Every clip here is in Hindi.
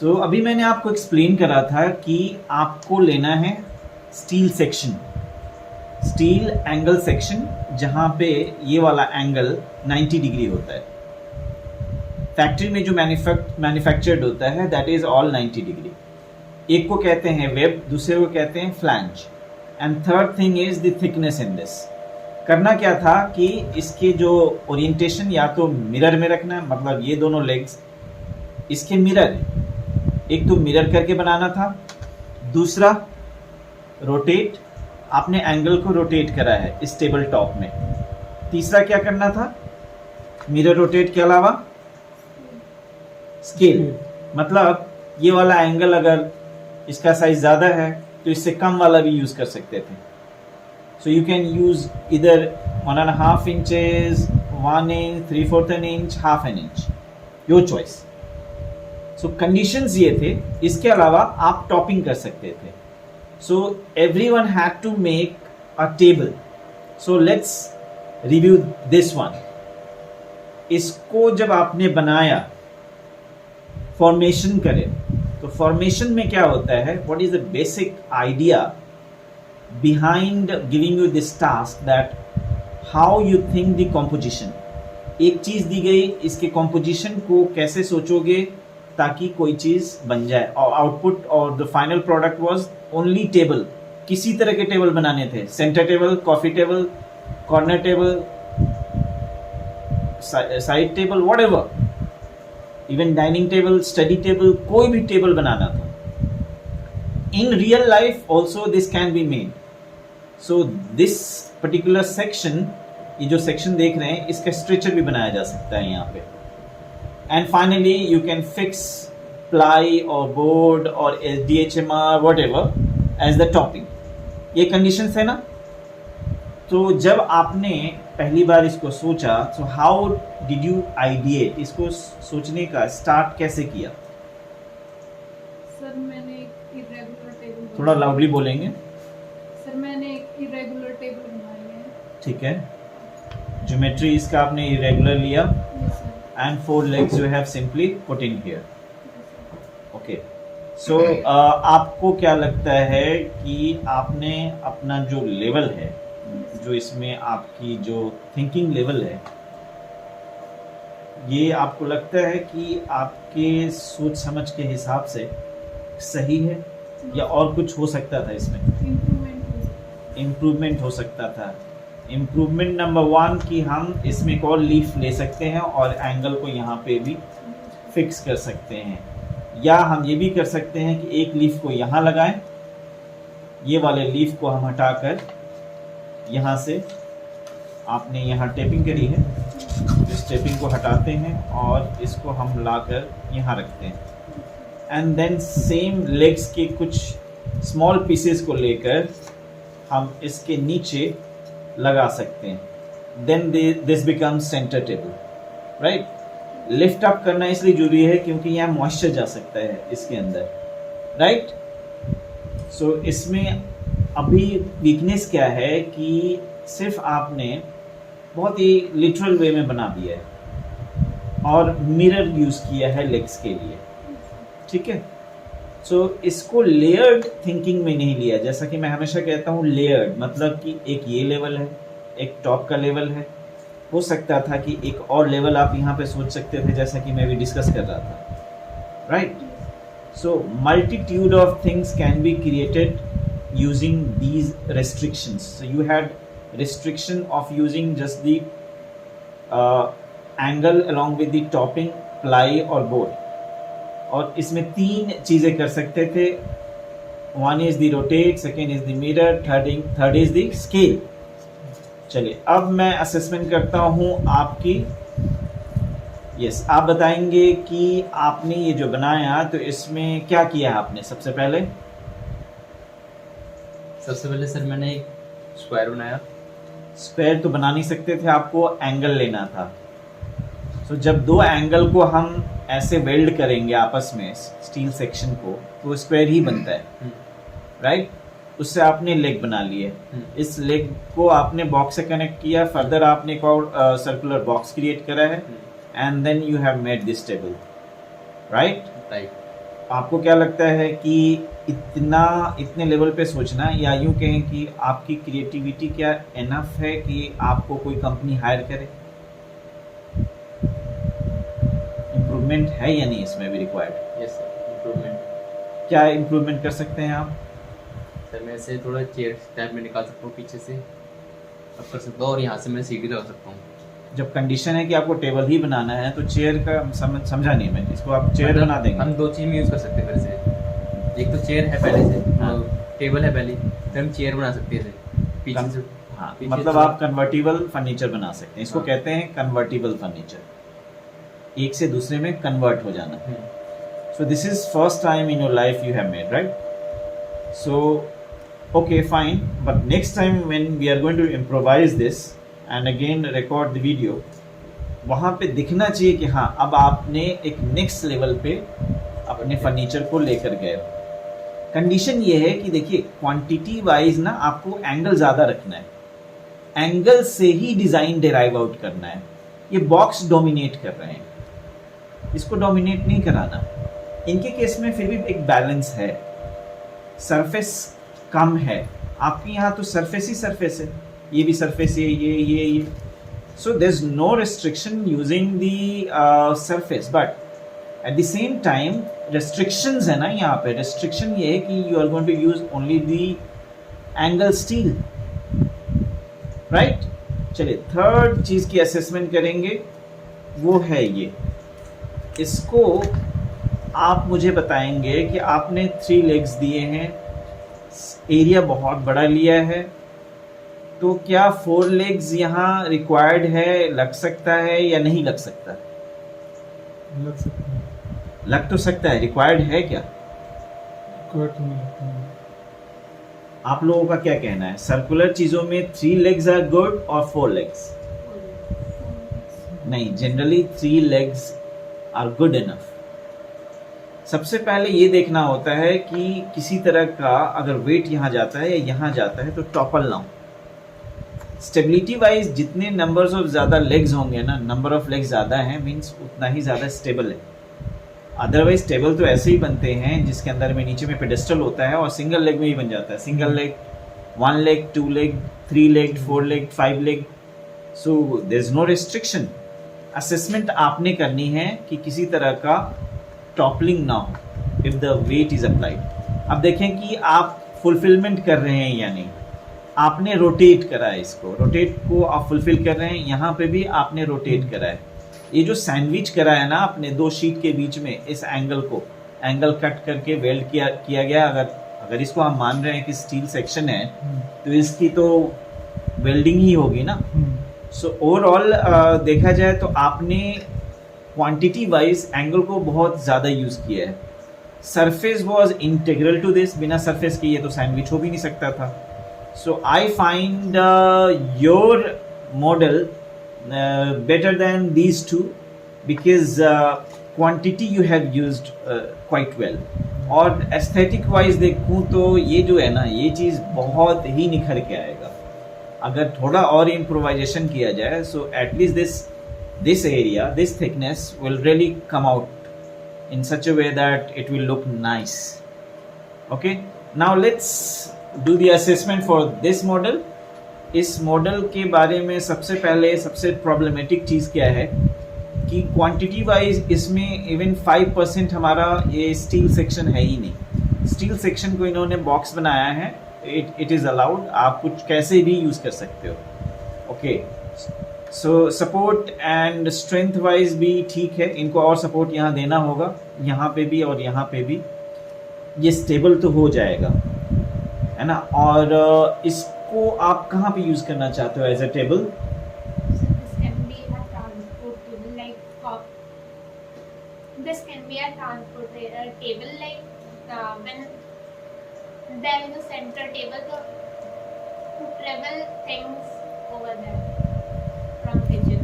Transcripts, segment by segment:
तो अभी मैंने आपको एक्सप्लेन करा था कि आपको लेना है steel section, steel angle section, जहां पे ये वाला एंगल 90 डिग्री होता है। फैक्ट्री में जो मैन्युफैक्चर्ड होता है दैट इज ऑल 90 डिग्री। एक को कहते हैं वेब, दूसरे को कहते हैं flange, and third thing is the thickness in this. करना क्या था कि इसके जो ओरिएंटेशन या तो मिरर में रखना है, मतलब ये दोनों लेग्स इसके मिरर, एक तो मिरर करके बनाना था, दूसरा रोटेट, आपने एंगल को रोटेट करा है इस टेबल टॉप में। तीसरा क्या करना था, मिरर रोटेट के अलावा स्केल, मतलब ये वाला एंगल अगर इसका साइज ज़्यादा है तो इससे कम वाला भी यूज़ कर सकते थे। सो यू कैन यूज़ इधर 1.5 inches, 1 inch, 3/4 inch, half an inch, your choice. So conditions ये थे, इसके अलावा आप टॉपिंग कर सकते थे। So everyone had to make a table. So let's review this one. इसको जब आपने बनाया, फॉर्मेशन करें, तो फॉर्मेशन में क्या होता है, what is the basic idea behind giving you this task, that how you think the composition. एक चीज दी गई, इसके कॉम्पोजिशन को कैसे सोचोगे ताकि कोई चीज बन जाए, और आउटपुट और the final product was only table. किसी तरह के टेबल बनाने थे, centre table, coffee table, corner table, side table, whatever, even dining table, study table, कोई भी टेबल बनाना था। In real life also this can be made. So this particular section, ये जो सेक्शन देख रहे हैं, इसका स्ट्रेचर भी बनाया जा सकता है यहाँ पे। And finally you can fix ply और बोर्ड और DHMR whatever as the topping. ये कंडीशंस है ना। तो जब आपने पहली बार इसको सोचा, so how did you ideate, इसको सोचने का स्टार्ट कैसे किया? सर मैंने एक इरेगुलर टेबल, थोड़ा लाउडली बोलेंगे। सर मैंने एक इरेगुलर टेबल बनाई है। ठीक है, ज्योमेट्री इसका आपने इरेगुलर लिया, yes sir. and 4 legs you have simply put in here. Okay. So आपको क्या लगता है कि आपने अपना जो लेवल है, जो इसमें आपकी जो थिंकिंग लेवल है, ये आपको लगता है कि आपके सोच समझ के हिसाब से सही है या और कुछ हो सकता था इसमें? इम्प्रूवमेंट हो सकता था। इम्प्रूवमेंट नंबर 1 कि हम इसमें एक और लीफ ले सकते हैं और एंगल को यहाँ पे भी फिक्स कर सकते हैं, या हम ये भी कर सकते हैं कि एक लीफ को यहाँ लगाएं, ये वाले लीफ को हम हटाकर यहाँ से, आपने यहाँ टेपिंग करी है, इस टेपिंग को हटाते हैं और इसको हम लाकर यहाँ रखते हैं, एंड देन सेम लेग्स के कुछ स्मॉल पीसेस को लेकर हम इसके नीचे लगा सकते हैं। Then this becomes centre table, right. Lift up करना इसलिए जरूरी है क्योंकि यहाँ मॉइस्चर जा सकता है इसके अंदर, राइट। सो इसमें अभी वीकनेस क्या है कि सिर्फ आपने बहुत ही लिटरल वे में बना दिया है और मिरर यूज किया है लेग्स के लिए, ठीक है। सो इसको लेयर्ड थिंकिंग में नहीं लिया, जैसा कि मैं हमेशा कहता हूँ लेयर्ड मतलब कि एक ये लेवल है, एक टॉप का लेवल है, हो सकता था कि एक और लेवल आप यहाँ पे सोच सकते थे, जैसा कि मैं भी डिस्कस कर रहा था, right. So multitude of things can be created using these restrictions. So you had restriction of using just the angle along with the topping, ply और board, और इसमें 3 चीज़ें कर सकते थे। 1 is the rotate, 2nd is the mirror, 3rd is the scale। चलिए अब मैं असेसमेंट करता हूँ आपकी। यस, आप बताएंगे कि आपने ये जो बनाया तो इसमें क्या किया है आपने? सबसे पहले सर मैंने एक स्क्वायर बनाया। स्क्वायर तो बना नहीं सकते थे, आपको एंगल लेना था। सो जब 2 एंगल को हम ऐसे वेल्ड करेंगे आपस में स्टील सेक्शन को, तो स्क्वायर ही बनता है, राइट। उससे आपने लेग बना लिए, इस लेग को आपने बॉक्स से कनेक्ट किया, फर्दर आपने एक और सर्कुलर बॉक्स क्रिएट करा है, and then you have made this table, right. आपको क्या लगता है कि इतने लेवल पे सोचना, या यूं कहें कि आपकी क्रिएटिविटी क्या एनफ है कि आपको कोई कंपनी हायर करे? इम्प्रूवमेंट है या नहीं इसमें भी रिक्वायर्ड? Yes sir, improvement. क्या इम्प्रूवमेंट कर सकते हैं आप? सर मैं ऐसे थोड़ा चेयर टाइप में निकाल सकता हूँ पीछे से, अब कर सकता हूँ, और यहाँ से मैं सीढ़ी लगा सकता हूँ। जब कंडीशन है कि आपको टेबल ही बनाना है तो चेयर का समझा नहीं मैं, इसको आप चेयर बना देंगे? हम दो चीज़ में यूज़ कर सकते हैं फिर से, एक तो चेयर है पहले से, हाँ। टेबल है पहले, फिर हम चेयर बना सकते हैं पीछे से। हाँ, पीछे मतलब से- आप कन्वर्टिबल फर्नीचर बना सकते हैं, इसको हाँ। कहते हैं कन्वर्टिबल फर्नीचर, एक से दूसरे में कन्वर्ट हो जाना। So this is first time in your life you have made, right? So, okay, fine. But next time when we are going to improvise this and again record the video, वहाँ पे दिखना चाहिए कि हाँ अब आपने एक नेक्स्ट लेवल पे अपने फर्नीचर को लेकर गए। कंडीशन ये है कि देखिए क्वांटिटी वाइज ना आपको एंगल ज़्यादा रखना है, एंगल से ही डिज़ाइन डिराइव आउट करना है। ये बॉक्स डोमिनेट कर रहे हैं, इसको डोमिनेट नहीं कराना। इनके केस में फिर भी एक बैलेंस है, सरफेस कम है, आपके यहाँ तो सरफेस ही सरफेस है, ये भी सरफेस है, ये so there is no restriction using the surface, but at the same time restrictions है ना यहाँ पे। रेस्ट्रिक्शन ये है कि you are going to use only the angle steel, right. चलिए थर्ड चीज़ की असेसमेंट करेंगे, वो है ये। इसको आप मुझे बताएंगे कि आपने 3 लेग्स दिए हैं, एरिया बहुत बड़ा लिया है, तो क्या 4 लेग्स यहाँ रिक्वायर्ड है, लग सकता है या नहीं लग सकता? लग सकता है, लग तो सकता है, रिक्वायर्ड है क्या? कोई तो नहीं लगता है। आप लोगों का क्या कहना है, सर्कुलर चीज़ों में 3 लेग्स आर गुड और 4 लेग्स? नहीं, generally 3 legs are good enough. सबसे पहले ये देखना होता है कि किसी तरह का अगर वेट यहाँ जाता है या यहाँ जाता है तो टॉपल ना हो। स्टेबिलिटी वाइज जितने नंबर्स ऑफ ज़्यादा लेग्स होंगे ना, नंबर ऑफ लेग्स ज़्यादा हैं मीन्स उतना ही ज़्यादा स्टेबल है। अदरवाइज टेबल तो ऐसे ही बनते हैं जिसके अंदर में नीचे में पेडेस्टल होता है और सिंगल लेग में ही बन जाता है, single leg, 1 leg, 2 leg, 3 leg, 4 leg, 5 leg, so there is no restriction. Assessment आपने करनी है कि किसी तरह का टॉपलिंग ना हो if the weight is applied. अब देखें कि आप फुलफिलमेंट कर रहे हैं या नहीं। आपने रोटेट करा है, इसको रोटेट को आप फुलफिल कर रहे हैं, यहाँ पे भी आपने रोटेट करा है। ये जो सैंडविच करा है ना आपने 2 शीट के बीच में, इस एंगल को एंगल कट करके वेल्ड किया गया। अगर इसको हम मान रहे हैं कि स्टील सेक्शन है तो इसकी तो वेल्डिंग ही होगी ना। सो ओवरऑल देखा जाए तो आपने क्वांटिटी वाइज एंगल को बहुत ज़्यादा यूज़ किया है। Surface was integral to this, बिना सरफेस के ये तो सैंडविच हो भी नहीं सकता था। So I find your model better than these two because quantity you have used quite well। और एस्थेटिक वाइज देखूँ तो ये जो है ना, ये चीज़ बहुत ही निखर के आएगा अगर थोड़ा और इम्प्रोवाइजेशन किया जाए। So at least this area, this thickness will really come out in such a way that it will look nice। Okay, now let's do the assessment for this model। इस मॉडल के बारे में सबसे पहले सबसे प्रॉब्लमेटिक चीज़ क्या है कि क्वांटिटी वाइज इसमें इवन 5% हमारा ये स्टील सेक्शन है ही नहीं। स्टील सेक्शन को इन्होंने बॉक्स बनाया है, इट इज़ अलाउड, आप कुछ कैसे भी यूज़ कर सकते हो। Okay, so support and strength wise भी ठीक है, इनको और सपोर्ट यहाँ देना होगा, यहाँ पे भी और यहाँ पे भी। ये स्टेबल तो हो जाएगा, है ना। और इसको आप कहाँ पे यूज़ करना चाहते हो as a table? This can be a transport table, like when there is a center table to travel things over there from kitchen।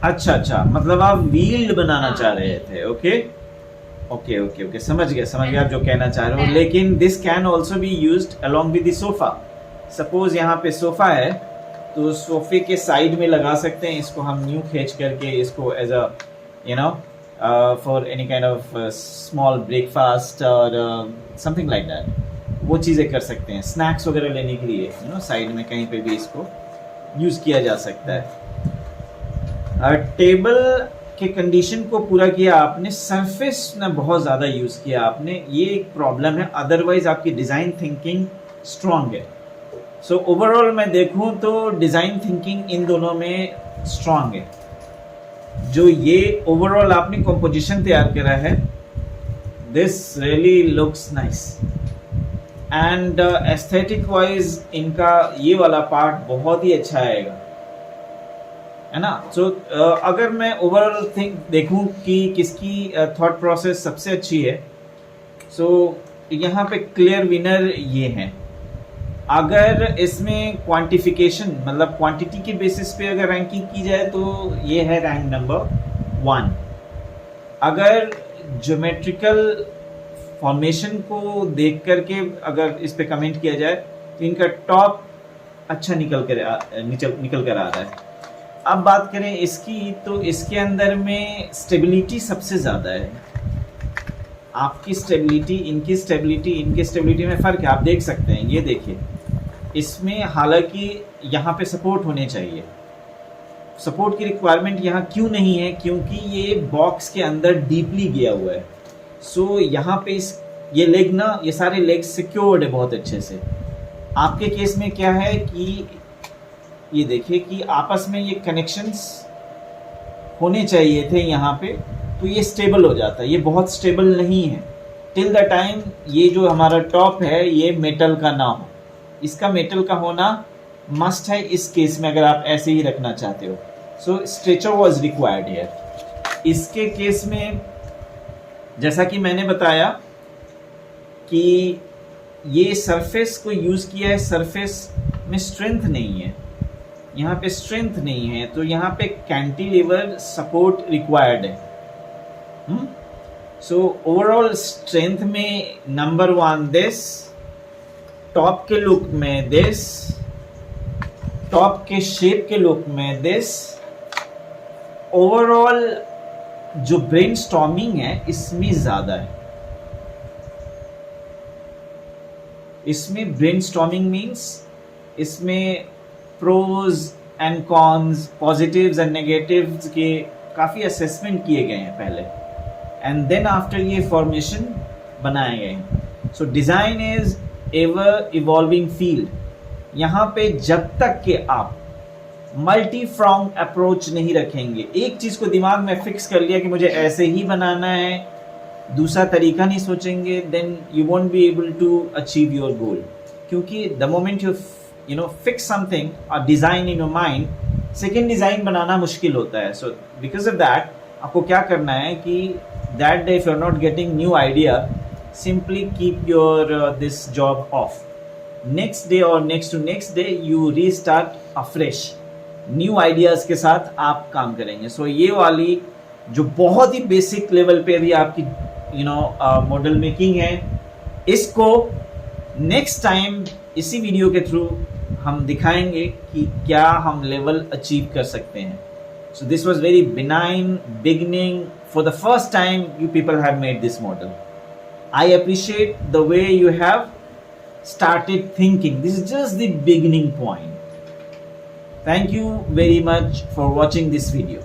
अच्छा, मतलब आप व्हील्ड बनाना हाँ, चाह रहे थे। ओके, समझ गया आप जो कहना चाह रहे हो। लेकिन this can also be used along with the sofa. Suppose यहाँ पे सोफा है तो सोफे के साइड में लगा सकते हैं इसको, हम न्यू खींच करके इसको as a for any kind of small breakfast और समथिंग लाइक दैट, वो चीज़ें कर सकते हैं। स्नैक्स वगैरह लेने के लिए साइड में कहीं पे भी इसको यूज़ किया जा सकता है। टेबल के कंडीशन को पूरा किया आपने, सरफेस ना बहुत ज़्यादा यूज़ किया आपने, ये एक प्रॉब्लम है, अदरवाइज आपकी डिज़ाइन थिंकिंग स्ट्रॉन्ग है। सो ओवरऑल मैं देखूं तो डिज़ाइन थिंकिंग इन दोनों में स्ट्रॉन्ग है। जो ये ओवरऑल आपने कंपोजिशन तैयार करा है, this really looks nice and aesthetic wise इनका ये वाला पार्ट बहुत ही अच्छा आएगा, है ना। सो अगर मैं ओवरऑल देखूं कि किसकी थॉट प्रोसेस सबसे अच्छी है, सो यहाँ पे क्लियर विनर ये हैं। अगर इसमें क्वांटिफिकेशन मतलब क्वांटिटी के बेसिस पे अगर रैंकिंग की जाए तो ये है रैंक नंबर 1। अगर ज्योमेट्रिकल फॉर्मेशन को देख करके अगर इस पे कमेंट किया जाए तो इनका टॉप अच्छा निकल कर आ रहा है। अब बात करें इसकी, तो इसके अंदर में स्टेबिलिटी सबसे ज़्यादा है। आपकी स्टेबिलिटी, इनकी स्टेबिलिटी में फ़र्क है, आप देख सकते हैं। ये देखिए, इसमें हालांकि यहाँ पे सपोर्ट होने चाहिए, सपोर्ट की रिक्वायरमेंट यहाँ क्यों नहीं है, क्योंकि ये बॉक्स के अंदर डीपली गया हुआ है। सो यहाँ पे ये लेग ना, ये सारे लेग सिक्योर्ड है बहुत अच्छे से। आपके केस में क्या है कि ये देखिए कि आपस में ये कनेक्शंस होने चाहिए थे यहाँ पे, तो ये स्टेबल हो जाता है। ये बहुत स्टेबल नहीं है टिल द टाइम ये जो हमारा टॉप है ये मेटल का ना हो। इसका मेटल का होना मस्ट है इस केस में, अगर आप ऐसे ही रखना चाहते हो। सो स्ट्रेचर वाज रिक्वायर्ड हियर। इसके केस में जैसा कि मैंने बताया कि ये सरफेस को यूज़ किया है, सरफेस में स्ट्रेंथ नहीं है, यहाँ पे स्ट्रेंथ नहीं है, तो यहाँ पे कैंटिलीवर सपोर्ट रिक्वायर्ड है। सो ओवरऑल स्ट्रेंथ में नंबर 1 दिस, टॉप के लुक में दिस, टॉप के शेप के लुक में दिस। ओवरऑल जो ब्रेनस्टॉर्मिंग है इसमें ज़्यादा है। इसमें ब्रेनस्टॉर्मिंग मीन्स इसमें pros and cons, positives and negatives के काफ़ी असेसमेंट किए गए हैं पहले, एंड देन आफ्टर ये फॉर्मेशन बनाए गए हैं। So design is ever evolving field. यहाँ पे जब तक कि आप मल्टी फ्रॉन्ग अप्रोच नहीं रखेंगे, एक चीज़ को दिमाग में फिक्स कर लिया कि मुझे ऐसे ही बनाना है, दूसरा तरीका नहीं सोचेंगे, then you won't be able to achieve your goal. क्योंकि the moment you fix something और design in your mind, second design बनाना मुश्किल होता है। सो बिकॉज ऑफ दैट आपको क्या करना है कि that day if you are not getting new idea, simply keep your this job off. Next day और next to next day you restart afresh, new ideas के साथ आप काम करेंगे। सो ये वाली जो बहुत ही बेसिक लेवल पे भी आपकी मॉडल मेकिंग है, इसको नेक्स्ट टाइम इसी वीडियो के थ्रू हम दिखाएंगे कि क्या हम लेवल अचीव कर सकते हैं। So this was very benign beginning, for the first time you people have made this model. I appreciate the way you have started thinking. This is just the beginning point. Thank you very much for watching this video.